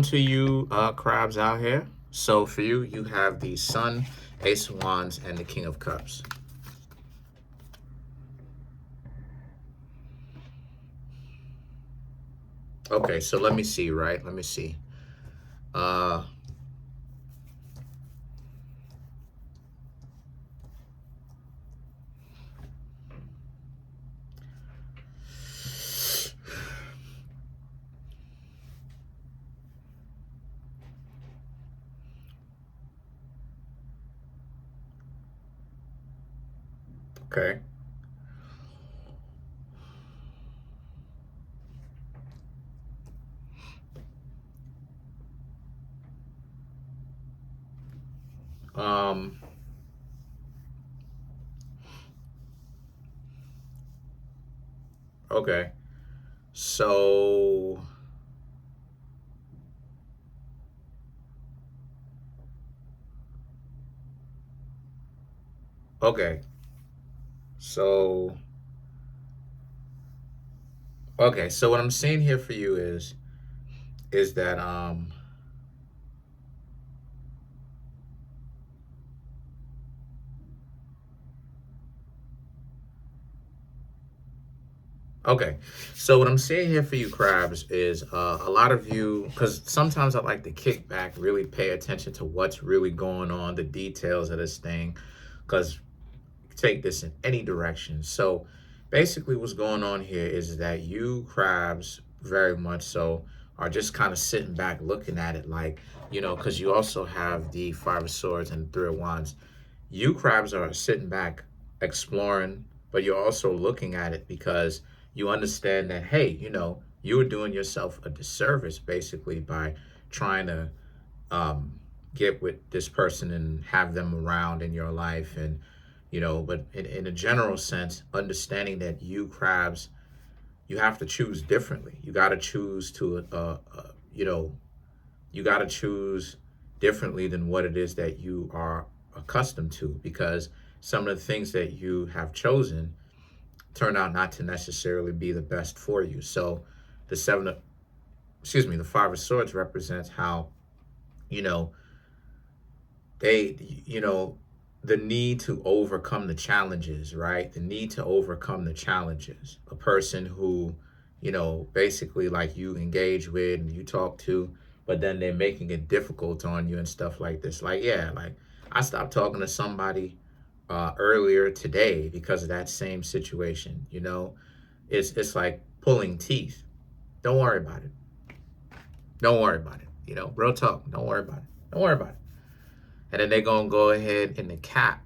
To you crabs out here. So for you, you have the Sun, Ace of Wands, and the King of Cups. Okay, so let me see, right? Let me see. Uh, okay. Um, okay. So, okay. So, okay. So what I'm seeing here for you is that okay. So what I'm seeing here for you crabs is a lot of you, because sometimes I like to kick back, really pay attention to what's really going on, the details of this thing, because take this in any direction. So basically what's going on here is that you crabs very much so are just kind of sitting back looking at it like, because you also have the Five of Swords and the Three of Wands. You crabs are sitting back exploring, but you're also looking at it because you understand that, hey, you are doing yourself a disservice basically by trying to um, get with this person and have them around in your life. And but in a general sense, understanding that you crabs, you have to choose differently. You got to choose to you know you got to choose differently than what it is that you are accustomed to, because some of the things that you have chosen turn out not to necessarily be the best for you. So the the Five of Swords represents how you know they the need to overcome the challenges, right? The need to overcome the challenges. A person who basically like you engage with and you talk to, but then they're making it difficult on you and stuff like this. Like, yeah, like I stopped talking to somebody earlier today because of that same situation. It's like pulling teeth. Don't worry about it. Don't worry about it. Real talk. Don't worry about it. Don't worry about it. And then they're gonna go ahead in the cap,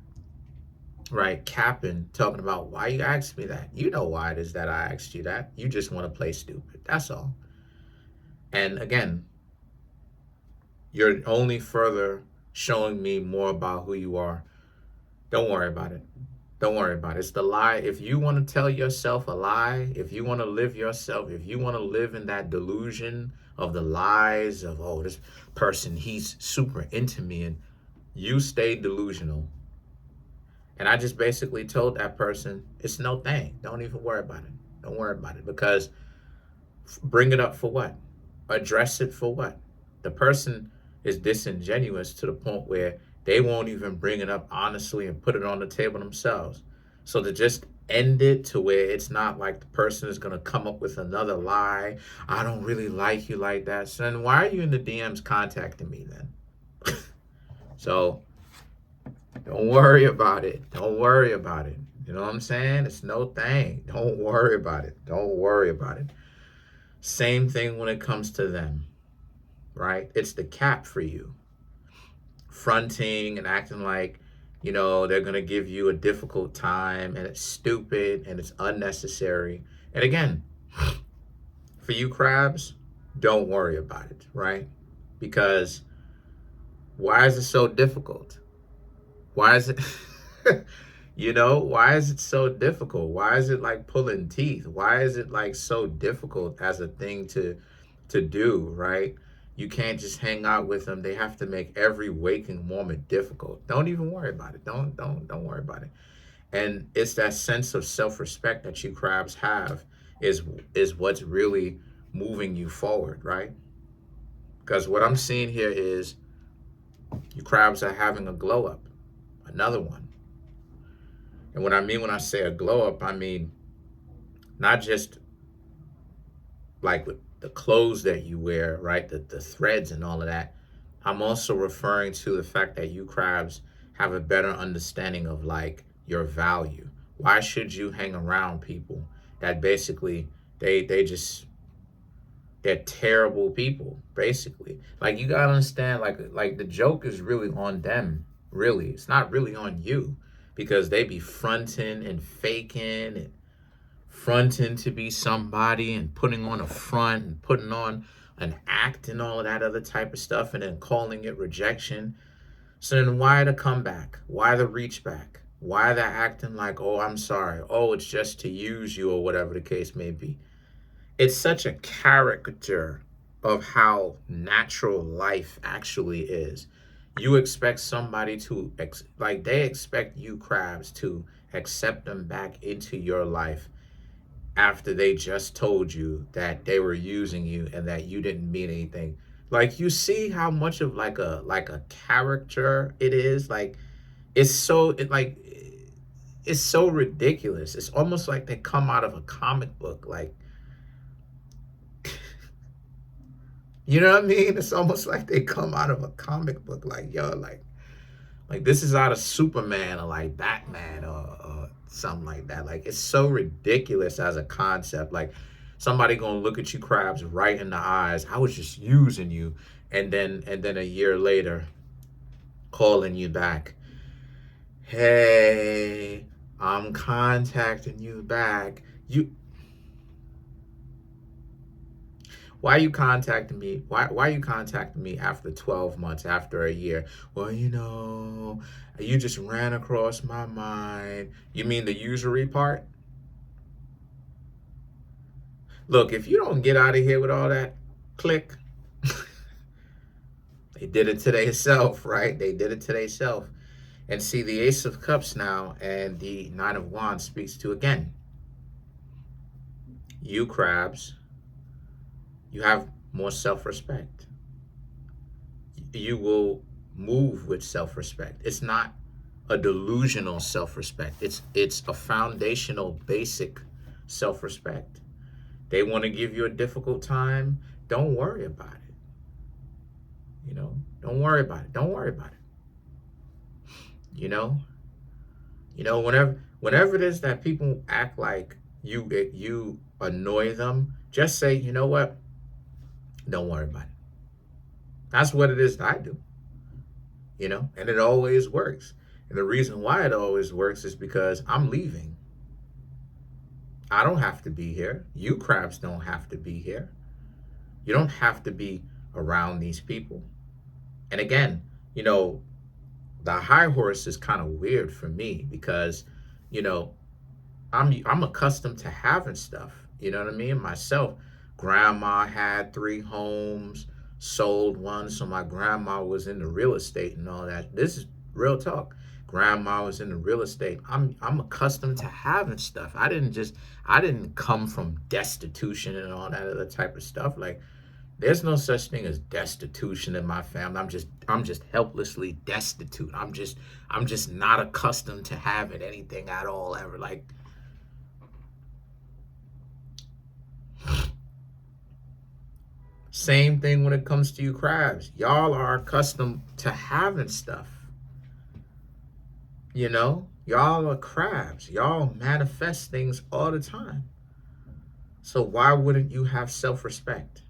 right? Capping, talking about why you asked me that. You know why it is that I asked you that. You just want to play stupid. That's all. And again, you're only further showing me more about who you are. Don't worry about it. Don't worry about it. It's the lie. If you want to tell yourself a lie, if you want to live yourself, if you want to live in that delusion of the lies of, oh, this person, he's super into me, and you stay delusional. And I just basically told that person, it's no thing. Don't even worry about it. Don't worry about it. Because bring it up for what? Address it for what? The person is disingenuous to the point where they won't even bring it up honestly and put it on the table themselves. So to just end it to where it's not like the person is going to come up with another lie. I don't really like you like that. So then why are you in the DMs contacting me then? So don't worry about it. Don't worry about it. You know what I'm saying? It's no thing. Don't worry about it. Don't worry about it. Same thing when it comes to them, right? It's the cap for you. Fronting and acting like, they're going to give you a difficult time, and it's stupid and it's unnecessary. And again, for you crabs, don't worry about it, right? Because why is it so difficult? Why is it why is it so difficult? Why is it like pulling teeth? Why is it like so difficult as a thing to do, right? You can't just hang out with them. They have to make every waking moment difficult. Don't even worry about it. Don't worry about it. And it's that sense of self-respect that you crabs have is what's really moving you forward, right? Because what I'm seeing here is you crabs are having a glow up, another one. And what I mean when I say a glow up, I mean not just like with the clothes that you wear, right? The threads and all of that. I'm also referring to the fact that you crabs have a better understanding of like your value. Why should you hang around people that basically they just they're terrible people, basically. Like you gotta understand, like the joke is really on them, really. It's not really on you. Because they be fronting and faking and fronting to be somebody and putting on a front and putting on an act and all of that other type of stuff and then calling it rejection. So then why the comeback? Why the reach back? Why the acting like, oh, I'm sorry. Oh, it's just to use you or whatever the case may be. It's such a caricature of how natural life actually is. You expect somebody to, like, they expect you crabs to accept them back into your life after they just told you that they were using you and that you didn't mean anything. Like you see how much of like a character it is. Like it's so ridiculous. It's almost like they come out of a comic book. Like you know what I mean? It's almost like they come out of a comic book. Like yo, like this is out of Superman or like Batman or something like that. Like it's so ridiculous as a concept. Like somebody gonna look at you crabs right in the eyes. I was just using you, and then a year later, calling you back. Hey, I'm contacting you back. Why are you contacting me? Why are you contacting me after 12 months, after a year? Well, you just ran across my mind. You mean the usury part? Look, if you don't get out of here with all that, click. They did it to themselves, right? They did it to themselves. And see, the Ace of Cups now and the Nine of Wands speaks to, again, you crabs, you have more self-respect. You will move with self-respect. It's not a delusional self-respect. It's a foundational, basic self-respect. They want to give you a difficult time. Don't worry about it. Don't worry about it. Don't worry about it. Whenever it is that people act like you annoy them, just say, you know what? Don't worry about it. That's what it is that I do. And it always works. And the reason why it always works is because I'm leaving. I don't have to be here. You crabs don't have to be here. You don't have to be around these people. And again, the high horse is kind of weird for me because, I'm accustomed to having stuff. You know what I mean? Myself, grandma had 3 homes, sold one, so my grandma was into real estate and all that. This is real talk. Grandma was into real estate. I'm accustomed to having stuff. I didn't come from destitution and all that other type of stuff. Like there's no such thing as destitution in my family. I'm just helplessly destitute. I'm just not accustomed to having anything at all ever. Like same thing when it comes to you crabs. Y'all are accustomed to having stuff. Y'all are crabs. Y'all manifest things all the time. So why wouldn't you have self-respect?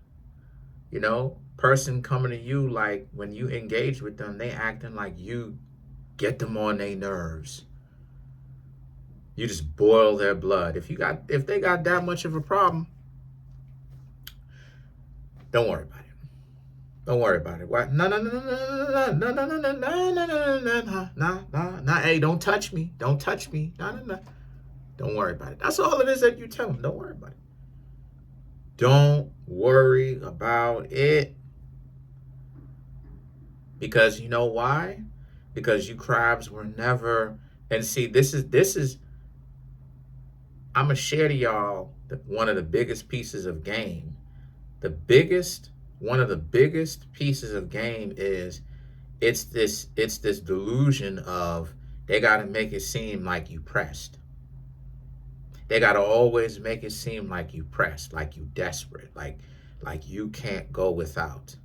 Person coming to you, like when you engage with them, they acting like you get them on their nerves. You just boil their blood. If they got that much of a problem, don't worry about it. Don't worry about it. What? No, no, no, no, no, no, no, no, no, no, no, no, no, no, no, no. Hey, don't touch me. Don't touch me. No, no, no. Don't worry about it. That's all it is that you tell them. Don't worry about it. Don't worry about it. Because you know why? Because you crabs were never. And see, this is. I'm gonna share to y'all one of the biggest pieces of game. The biggest one of the biggest pieces of game is it's this delusion of they got to make it seem like you pressed. They got to always make it seem like you pressed, like you desperate, like you can't go without.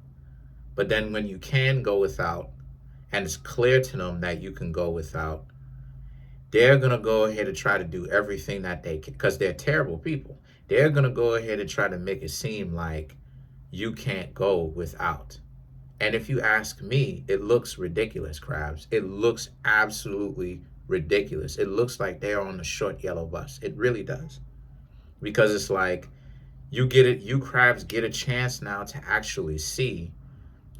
But then when you can go without, and it's clear to them that you can go without, they're going to go ahead and try to do everything that they can, because they're terrible people. They're going to go ahead and try to make it seem like you can't go without. And if you ask me, it looks ridiculous, Crabs. It looks absolutely ridiculous. It looks like they're on the short yellow bus. It really does. Because it's like you get it, you Crabs get a chance now to actually see,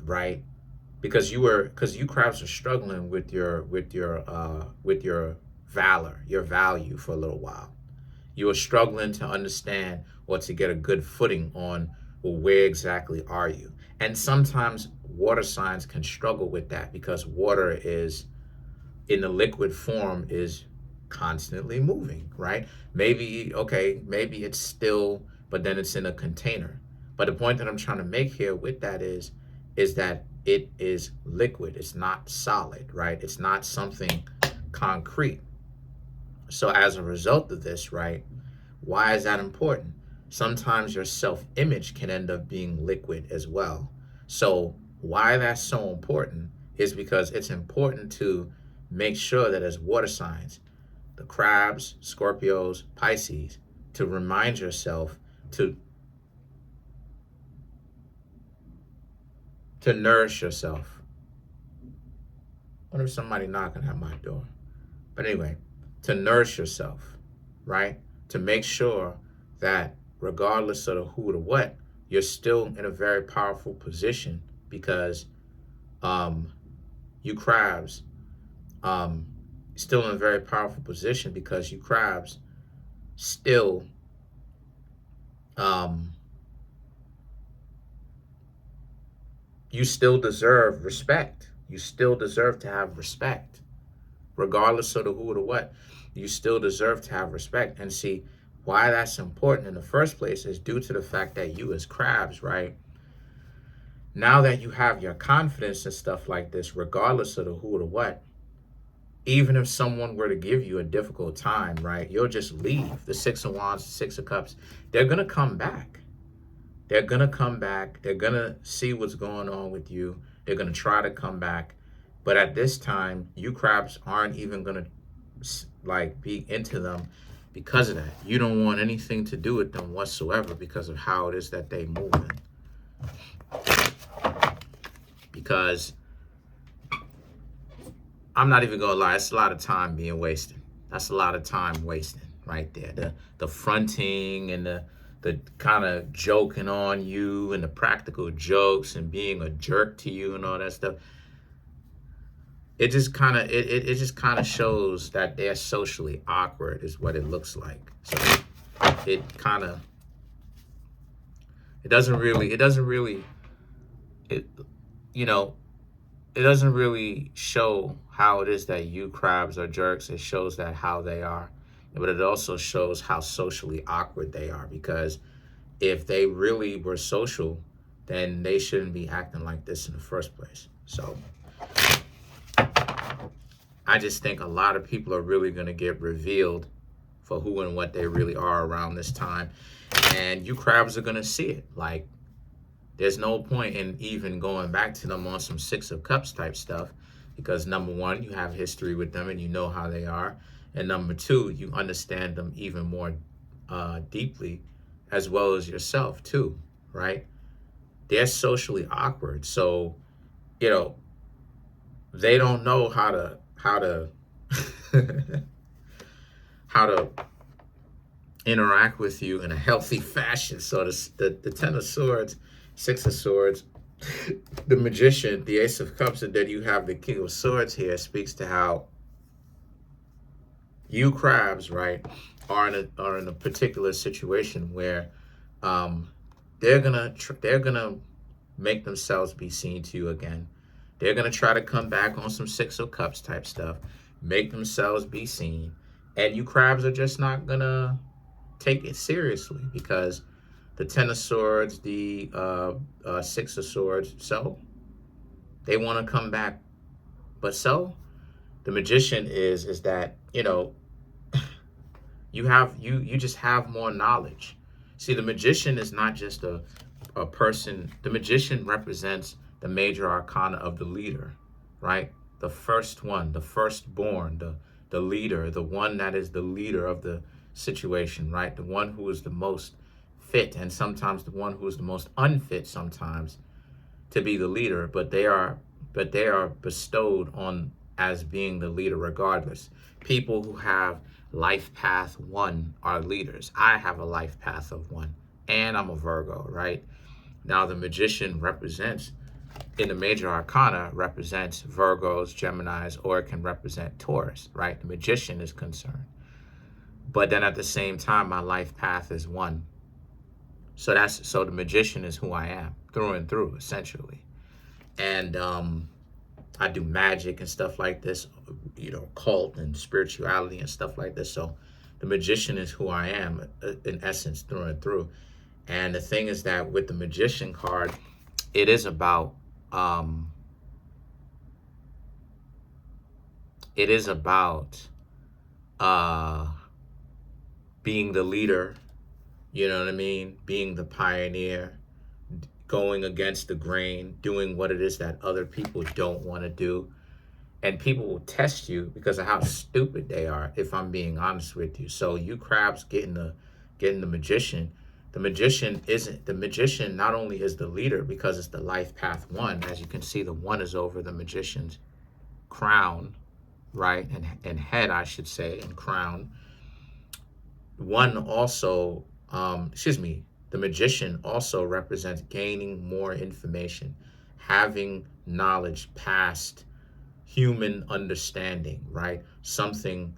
right? Because you Crabs are struggling with your valor, your value for a little while. You are struggling to understand or to get a good footing on, well, where exactly are you? And sometimes water signs can struggle with that because water is in the liquid form is constantly moving, right? Maybe, okay, maybe it's still, but then it's in a container. But the point that I'm trying to make here with that is that it is liquid. It's not solid, right? It's not something concrete. So as a result of this, right, why is that important? Sometimes your self-image can end up being liquid as well. So why that's so important is because it's important to make sure that as water signs, the Crabs, Scorpios, Pisces, to remind yourself to nourish yourself. I wonder if somebody knocking at my door. But anyway, to nourish yourself, right? To make sure that regardless of the who to what, you're still in a very powerful position because you Crabs still in a very powerful position because you Crabs still you still deserve respect. You still deserve to have respect. Regardless of the who or the what, you still deserve to have respect. And see, why that's important in the first place is due to the fact that you as Crabs, right? Now that you have your confidence and stuff like this, regardless of the who or the what, even if someone were to give you a difficult time, right, you'll just leave. The Six of Wands, the Six of Cups, they're going to come back. They're going to come back. They're going to see what's going on with you. They're going to try to come back. But at this time, you Crabs aren't even going to like be into them because of that. You don't want anything to do with them whatsoever because of how it is that they move. Because I'm not even going to lie, it's a lot of time being wasted. That's a lot of time wasted right there. The fronting and the kind of joking on you and the practical jokes and being a jerk to you and all that stuff. It just kind of it just kind of shows that they're socially awkward is what it looks like. So it kind of it doesn't really show how it is that you Crabs are jerks. It shows that how they are. But it also shows how socially awkward they are, because if they really were social, then they shouldn't be acting like this in the first place. So I just think a lot of people are really going to get revealed for who and what they really are around this time. And you Crabs are going to see it. Like, there's no point in even going back to them on some Six of Cups type stuff, because number one, you have history with them and you know how they are. And number two, you understand them even more deeply, as well as yourself too, right? They're socially awkward. So, they don't know how to how to interact with you in a healthy fashion. So the Ten of Swords, Six of Swords, the Magician, the Ace of Cups, and then you have the King of Swords here, speaks to how you Crabs, right, are in a particular situation where they're gonna make themselves be seen to you again. They're gonna try to come back on some Six of Cups type stuff, make themselves be seen, and you Crabs are just not gonna take it seriously, because the Ten of Swords, the Six of Swords. So they want to come back, but so the Magician is that, you know, you just have more knowledge. See, the Magician is not just a person. The Magician represents the major arcana of the leader, right? The first one, the firstborn, the leader, the one that is the leader of the situation, right? The one who is the most fit, and sometimes the one who is the most unfit sometimes to be the leader, but they are bestowed on as being the leader regardless. People who have life path 1 are leaders. I have a life path of 1, and I'm a Virgo, right? Now the Magician represents, in the major arcana, represents Virgos, Geminis, or it can represent Taurus, right? The Magician is concerned. But then at the same time, my life path is 1. So the Magician is who I am through and through, essentially. And I do magic and stuff like this, you know, cult and spirituality and stuff like this. So the Magician is who I am in essence through and through. And the thing is that with the Magician card, it is about being the leader, you know what I mean? Being the pioneer, going against the grain, doing what it is that other people don't want to do. And people will test you because of how stupid they are, if I'm being honest with you. So you crabs getting the Magician. The Magician not only is the leader because it's the life path 1. As you can see, the 1 is over the Magician's crown, right? And head, I should say, and crown. 1 also, the Magician also represents gaining more information, having knowledge past human understanding, right? Something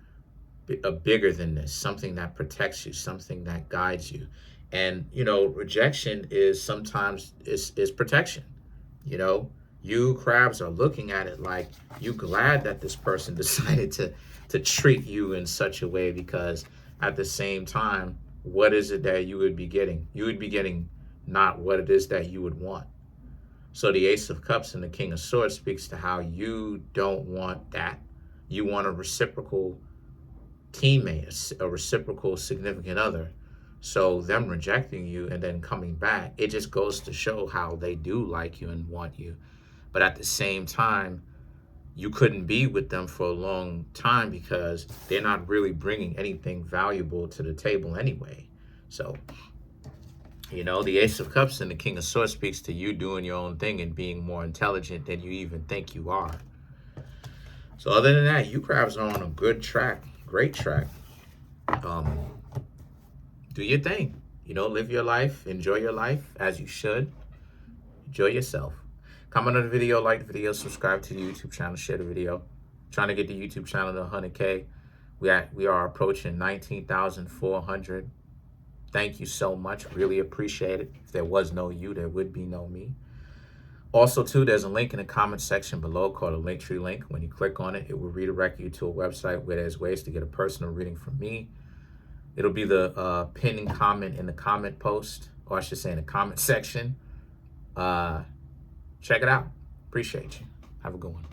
bigger than this, something that protects you, something that guides you. And, you know, rejection is sometimes is protection. You know, you crabs are looking at it like you glad that this person decided to treat you in such a way, because at the same time, what is it that you would be getting? You would be getting not what it is that you would want. So the Ace of Cups and the King of Swords speaks to how you don't want that. You want a reciprocal teammate, a reciprocal significant other. So them rejecting you and then coming back, it just goes to show how they do like you and want you. But at the same time, you couldn't be with them for a long time because they're not really bringing anything valuable to the table anyway. So, you know, the Ace of Cups and the King of Swords speaks to you doing your own thing and being more intelligent than you even think you are. So other than that, you crabs are on a good track, great track. Do your thing, you know, live your life, enjoy your life as you should. Enjoy yourself. Comment on the video, like the video, subscribe to the YouTube channel, share the video. Trying to get the YouTube channel to 100K. We are approaching 19,400. Thank you so much. Really appreciate it. If there was no you, there would be no me. Also, too, there's a link in the comment section below called a Linktree link. When you click on it, it will redirect you to a website where there's ways to get a personal reading from me. It'll be the pinned comment in the comment post, or I should say in the comment section. Check it out. Appreciate you. Have a good one.